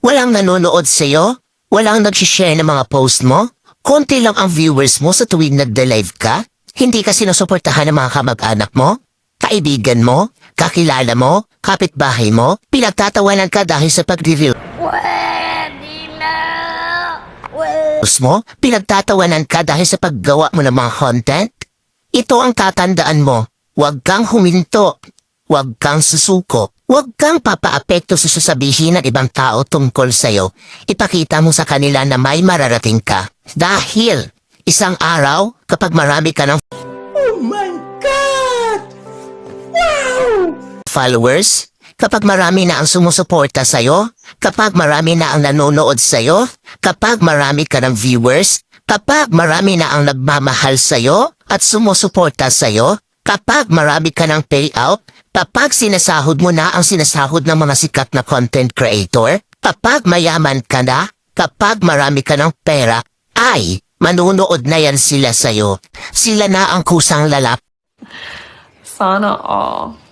Walang nanonood sa'yo? Walang nag-share ng mga post mo? Konti lang ang viewers mo sa tuwing nagda-live ka? Hindi ka sinusuportahan ng mga kamag-anak mo? Kaibigan mo? Kakilala mo? Kapitbahay mo? Pinagtatawanan ka dahil sa pag-review Pwede na. mo? Pinagtatawanan ka dahil sa paggawa mo ng mga content? Ito ang tatandaan mo. Huwag kang huminto. Huwag kang susuko. Huwag kang papaapekto sa sasabihin ng ibang tao tungkol sa'yo. Ipakita mo sa kanila na may mararating ka. Dahil isang araw, kapag marami ka ng followers, kapag marami na ang sumusuporta sa'yo, kapag marami na ang nanonood sa'yo, kapag marami ka ng viewers, kapag marami na ang nagmamahal sa'yo at sumusuporta sa'yo, kapag marami ka ng payout, kapag sinasahod mo na ang sinasahod ng mga sikat na content creator, kapag mayaman ka na, kapag marami ka ng pera, ay manunood na yan sila sa'yo. Sila na ang kusang lalap. Sana all.